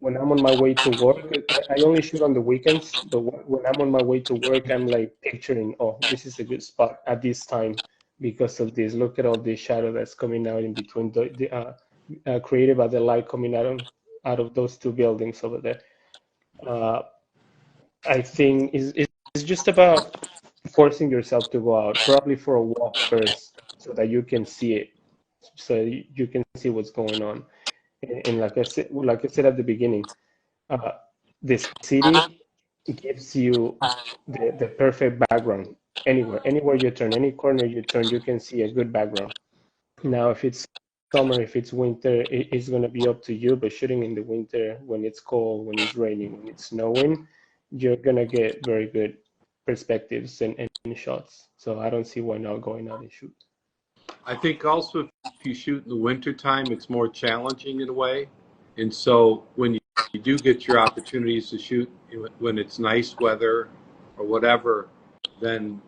When I'm on my way to work, I only shoot on the weekends, but when I'm on my way to work, I'm like picturing, oh, this is a good spot at this time because of this. Look at all this shadow that's coming out in between created by the light coming out of those two buildings over there. I think it's just about forcing yourself to go out, probably for a walk first, so that you can see it, so you can see what's going on. And like I said at the beginning, uh, the city gives you the perfect background. Anywhere you turn, any corner you turn, you can see a good background. Now, if it's summer, if it's winter, it's going to be up to you. But shooting in the winter, when it's cold, when it's raining, when it's snowing, you're going to get very good perspectives and shots. So I don't see why not going out and shoot. I think also if you shoot in the wintertime, it's more challenging in a way. And so when you do get your opportunities to shoot when it's nice weather or whatever, then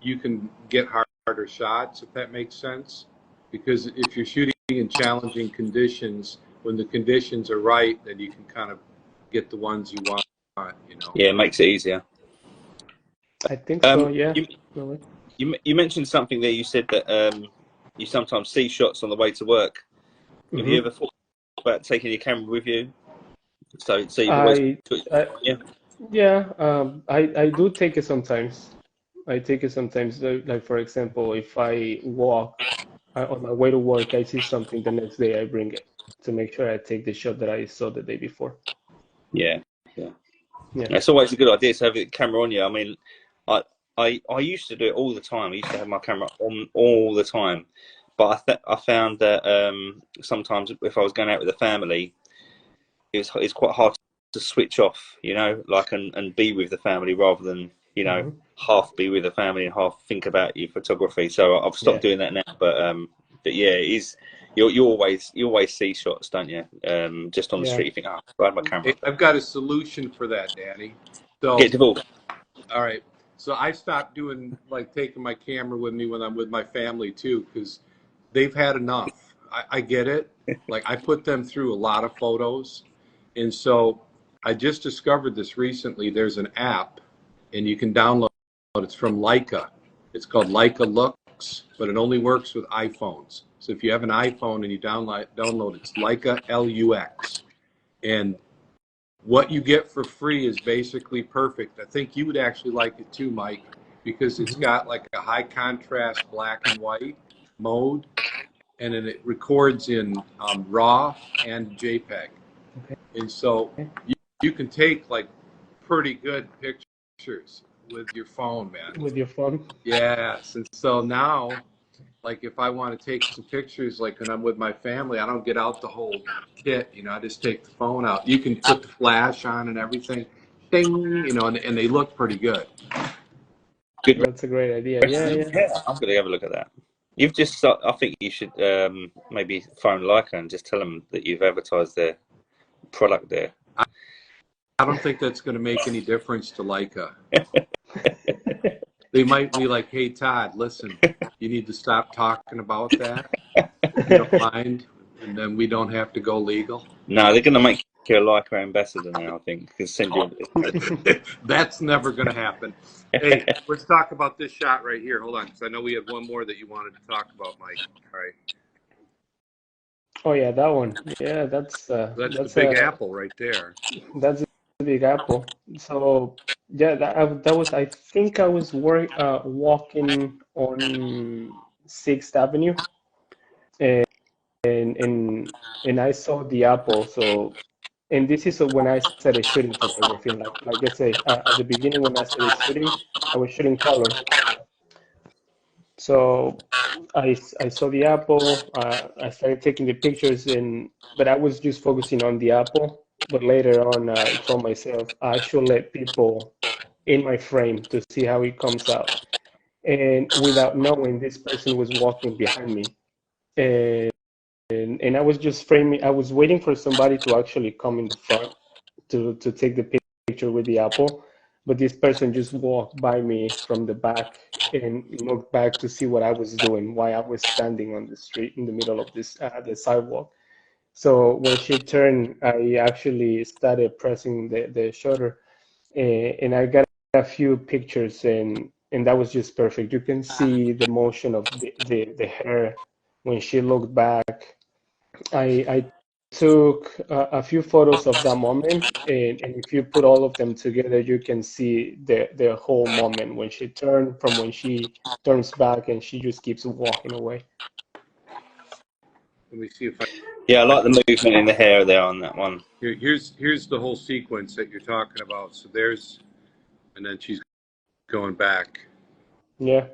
you can get harder shots, if that makes sense. Because if you're shooting in challenging conditions, when the conditions are right, then you can kind of get the ones you want, you know. Yeah, it makes it easier. I think so, yeah. You mentioned something there. You said that you sometimes see shots on the way to work. Have you ever thought about taking your camera with you? So you've always I do take it sometimes. I take it sometimes. Like for example, if I walk on my way to work, I see something the next day, I bring it to make sure I take the shot that I saw the day before. Yeah. It's always a good idea to have the camera on you. I mean, I used to do it all the time. I used to have my camera on all the time, but I found that sometimes if I was going out with the family, it's quite hard to switch off, you know, like and be with the family rather than, you know, half be with the family and half think about your photography. So I've stopped doing that now. But yeah, it is. You always see shots, don't you? Just on the street, you think, oh, I had my camera. I've got a solution for that, Danny. So get divorced. All right. So I stopped doing taking my camera with me when I'm with my family too, because they've had enough. I get it. Like I put them through a lot of photos, and so I just discovered this recently. There's an app, and you can download it. It's from Leica. It's called Leica Lux, but it only works with iPhones. So if you have an iPhone and you download it's Leica Lux, and what you get for free is basically perfect. I think you would actually like it too, Mike, because it's got like a high contrast black and white mode, and then it records in RAW and JPEG. And so you can take like pretty good pictures with your phone, man. With your phone? Yes. And so now, like if I want to take some pictures, like when I'm with my family, I don't get out the whole kit, you know, I just take the phone out. You can put the flash on and everything, ding, you know, and they look pretty good. Good. That's a great idea. Yeah. I'm going to have a look at that. You've just, I think you should maybe phone Leica and just tell them that you've advertised their product there. I don't think that's going to make any difference to Leica. They might be like, hey, Todd, listen, you need to stop talking about that. If you don't mind, and then we don't have to go legal. No, they're going to make you a Leica ambassador now, I think. Send you That's never going to happen. Hey, let's talk about this shot right here. Hold on, because I know we had one more that you wanted to talk about, Mike. All right. Oh, yeah, that one. Yeah, that's the Big Apple right there. That's the Big Apple. So yeah, that was. I think I was walking on 6th Avenue, and I saw the apple. So, and this is when I started shooting photography. Like I say, at the beginning when I started shooting, I was shooting color. So I saw the apple. I started taking the pictures, but I was just focusing on the apple. But later on, I told myself I should let people in my frame to see how it comes out. And without knowing, this person was walking behind me, and I was just framing. I was waiting for somebody to actually come in the front to take the picture with the apple. But this person just walked by me from the back and looked back to see what I was doing while I was standing on the street in the middle of the sidewalk. So when she turned, I actually started pressing the shutter, and I got a few pictures, and and that was just perfect. You can see the motion of the hair when she looked back. I took a few photos of that moment, and if you put all of them together, you can see the whole moment when she turned, from when she turns back and she just keeps walking away. Let me see if I. Yeah, I like the movement in the hair there on that one. Here's the whole sequence that you're talking about. So there's, and then she's going back. Yeah.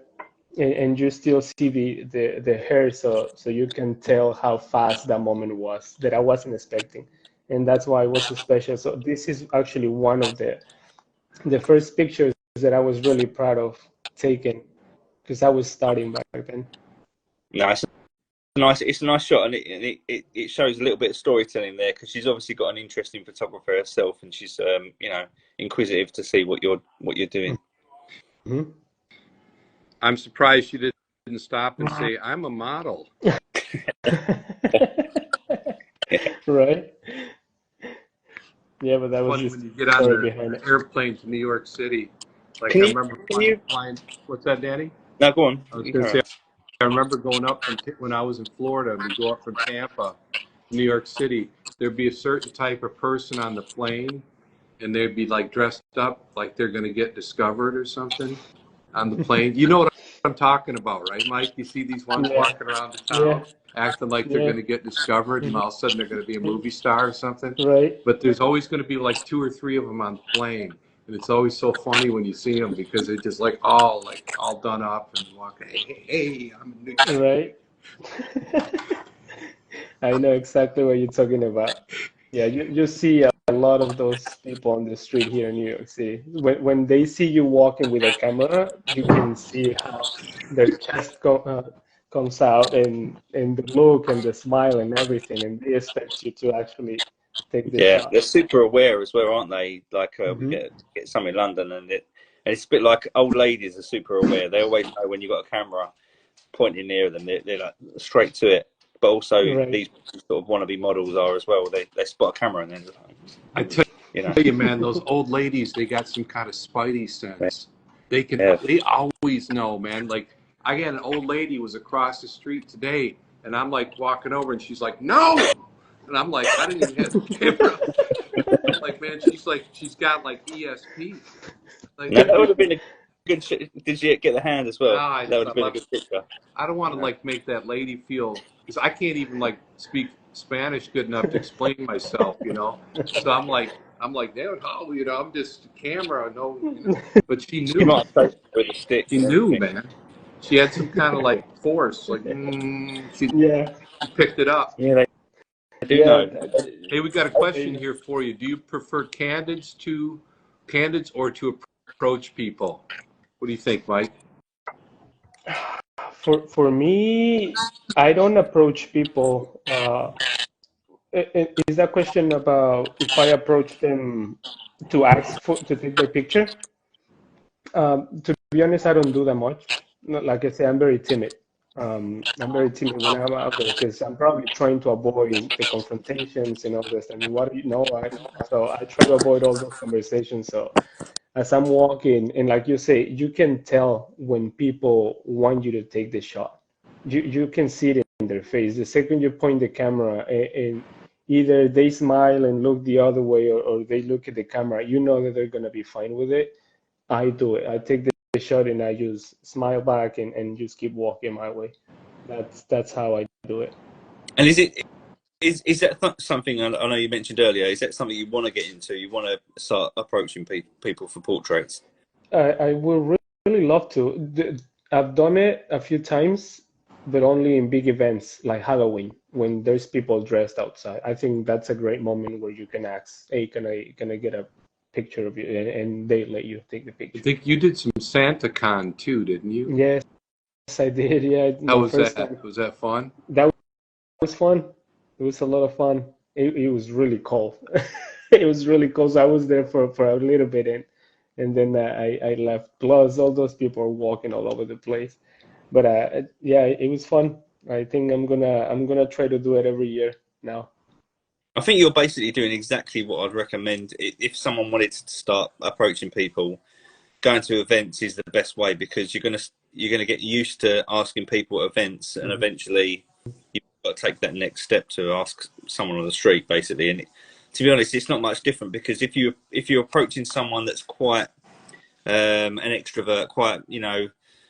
And you still see the hair, so you can tell how fast that moment was that I wasn't expecting, and that's why it was so special. So this is actually one of the first pictures that I was really proud of taking, because I was starting back then. Nice. It's a nice shot, and it shows a little bit of storytelling there, because she's obviously got an interesting photographer herself, and she's you know, inquisitive to see what you're doing. Mm-hmm. I'm surprised she didn't stop and say, "I'm a model." Right? Yeah, but that was Funny just when you the get on story behind the it. airplane to New York City. Like Can I you? remember Can you? flying. What's that, Danny? No, go on. I was You going to carry say, on. I remember going up from when I was in Florida, and we go up from Tampa to New York City. There'd be a certain type of person on the plane, and they'd be like dressed up like they're going to get discovered or something on the plane. You know what I'm talking about, right, Mike? You see these ones Yeah, walking around the yeah, town acting like they're yeah. going to get discovered, and all of a sudden they're going to be a movie star or something. Right, But there's always going to be like 2 or 3 of them on the plane, and it's always so funny when you see them because they're just like all done up and walking. Hey, I'm in New York. right. I know exactly what you're talking about. Yeah, you see a lot of those people on the street here in New York City. When they see you walking with a camera, you can see how their chest comes out, and the look and the smile and everything, and they expect you to actually take the Yeah, shot. they're super aware as well, aren't they? Like we Hmm. get some in London, and it's a bit like old ladies are super aware. They always know when you've got a camera pointing near them. They're like straight to it. But also Right, these sort of wannabe models are as well. They spot a camera and then, I tell you know, you, man, those old ladies, they got some kind of spidey sense. yeah, They always know, man. Like I got an old lady was across the street today, and I'm like walking over, and she's like, "No," and I'm like, I didn't even have the camera. Like, man, she's got like ESP. Like, no, that would have been a good. Did you get the hand as well? I That just would I have been a love. good picture. I don't want to You know? like make that lady feel because I can't even like speak Spanish good enough to explain myself, you know. So I'm like, David, oh, you know, I'm just a camera, no, you know. But she She knew. might have taken it with a stick She and knew, everything. man. She had some kind of like force, like yeah, she picked it up. Yeah, they do yeah. know. Hey, we got a question They, here for you. Do you prefer candids or to approach people? What do you think, Mike? for me, I don't approach people. Is that question about if I approach them to ask for to take their picture? To be honest, I don't do that much. Like I say, I'm very timid. I'm very timid when I'm out there because I'm probably trying to avoid the confrontations and all this. I mean, what do you know? I know. So I try to avoid all those conversations. So as I'm walking, and like you say, you can tell when people want you to take the shot. You can see it in their face. The second you point the camera, and either they smile and look the other way, or they look at the camera, you know that they're gonna be fine with it. I do it. I take the shot and I just smile back and just keep walking my way. That's how I do it. And is that something? I know you mentioned earlier. Is that something you want to get into? You want to start approaching people for portraits? I will really love to. I've done it a few times, but only in big events like Halloween when there's people dressed outside. I think that's a great moment where you can ask, "Hey, can I get a picture of you?" And they let you take the I picture. think you did some SantaCon too, didn't you? Yes, I did. Yeah, How my was first that? time. Was that fun? That was fun. It was a lot of fun. It was really cold. It was really cold. So I was there for a little bit, and then I left. Plus, all those people are walking all over the place. But yeah, it was fun. I think I'm gonna try to do it every year now. I think you're basically doing exactly what I'd recommend if someone wanted to start approaching people. going to events is the best way, because you're gonna get used to asking people at events, and eventually you've got to take that next step to ask someone on the street, basically. And to be honest, it's not much different, because if you're approaching someone that's quite an extrovert, quite, you know,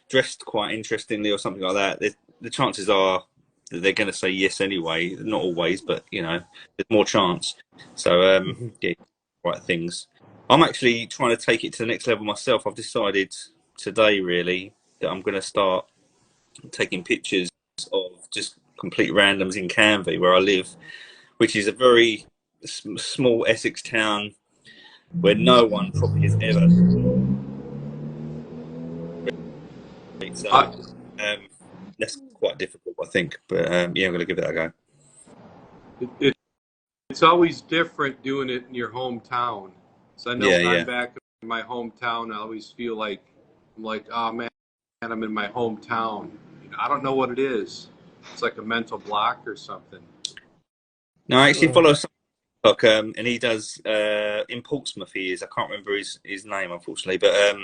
dressed quite interestingly or something like that, the chances are that they're going to say yes anyway. Not always, but you know, there's more chance. So yeah, right things. I'm actually trying to take it to the next level myself. I've decided today, really, that I'm going to start taking pictures of just complete randoms in Canvey, where I live, which is a very small Essex town where no one probably has ever. So that's quite difficult, I think. But yeah, I'm going to give that a go. It's always different doing it in your hometown. So I know when I'm back in my hometown, I always feel like I'm like, oh man, I'm in my hometown. You know, I don't know what it is. It's like a mental block or something. No, I actually follow someone, and he does in Portsmouth. He is. I can't remember his name, unfortunately, but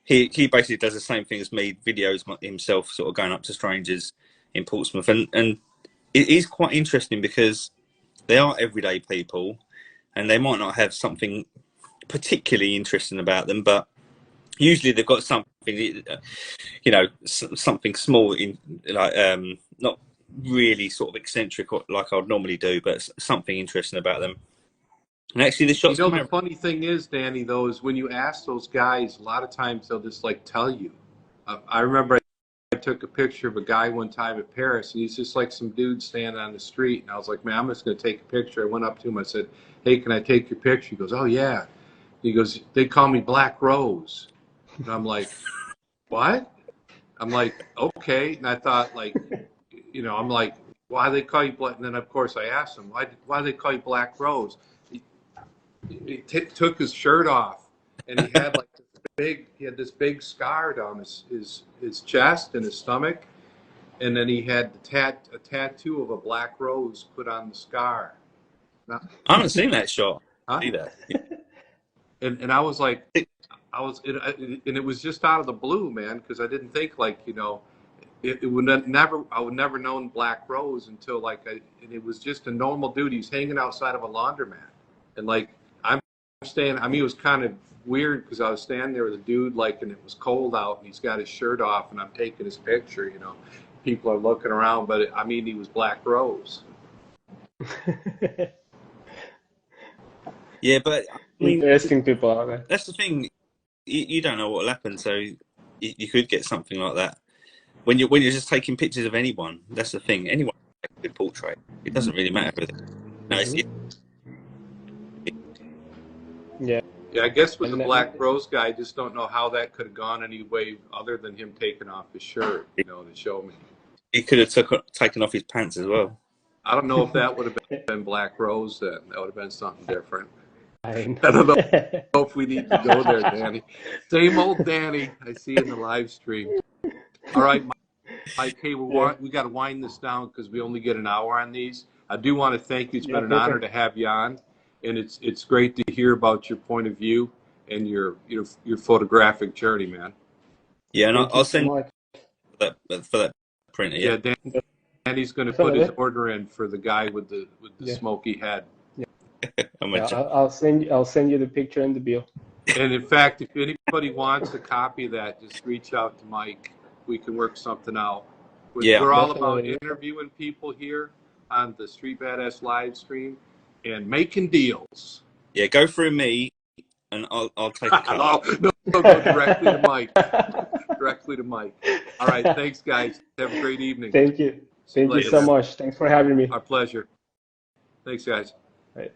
he basically does the same thing as me. Videos himself, sort of going up to strangers in Portsmouth, and it is quite interesting because they are everyday people, and they might not have something particularly interesting about them, but usually they've got something, you know, something small in, like not really sort of eccentric like I'd normally do, but something interesting about them. And actually, the shots. You know, the funny thing is, Danny, though, is when you ask those guys, a lot of times they'll just like tell you. I remember I took a picture of a guy one time at Paris, and he's just like some dude standing on the street, and I was like, man, I'm just going to take a picture. I went up to him, I said, hey, can I take your picture? He goes, oh yeah. He goes, they call me Black Rose. And I'm like, what? I'm like, okay. And I thought, like, you know, I'm like, why they call you Black? And then, of course, I asked him, why they call you Black Rose? He took his shirt off, and he had like this big scar down his chest and his stomach, and then he had a tattoo of a black rose put on the scar. Now, I haven't seen that shot. huh? See that? And I was like, and it was just out of the blue, man, because I didn't think, like, you know, I would never known Black Rose until and it was just a normal dude. He's hanging outside of a laundromat, and like I'm standing. I mean, it was kind of weird because I was standing there with a dude, like, and it was cold out, and he's got his shirt off, and I'm taking his picture. You know, people are looking around, but I mean, he was Black Rose. Yeah, but I mean, Interesting people out there. that's the thing. You don't know what will happen, so you could get something like that when you're just taking pictures of anyone. That's the thing. Anyone can take a good portrait. It doesn't really matter. No, Yeah. Yeah, I guess with the Black Rose guy, I just don't know how that could have gone any way other than him taking off his shirt, you know, to show me. He could have taken off his pants as well. I don't know if that would have been Black Rose then. That would have been something different. I don't know if we need to go there, Danny. Same old Danny. I see you in the live stream. All right, Mike, hey, we got to wind this down because we only get an hour on these. I do want to thank you. It's been an honor to have you on, and it's great to hear about your point of view and your photographic journey, man. Yeah, and I'll send for that printer. Yeah, Danny's going to put his order in for the guy with the smoky head. I'll send you the picture and the bill. And in fact, if anybody wants a copy of that, just reach out to Mike. We can work something out. We're all about interviewing people here on the Street Badass live stream and making deals. Yeah, go through me, and I'll take a cut. No, go directly to Mike. Directly to Mike. All right, thanks, guys. Have a great evening. Thank you. Thank you so much. Thanks for having me. Our pleasure. Thanks, guys. Right.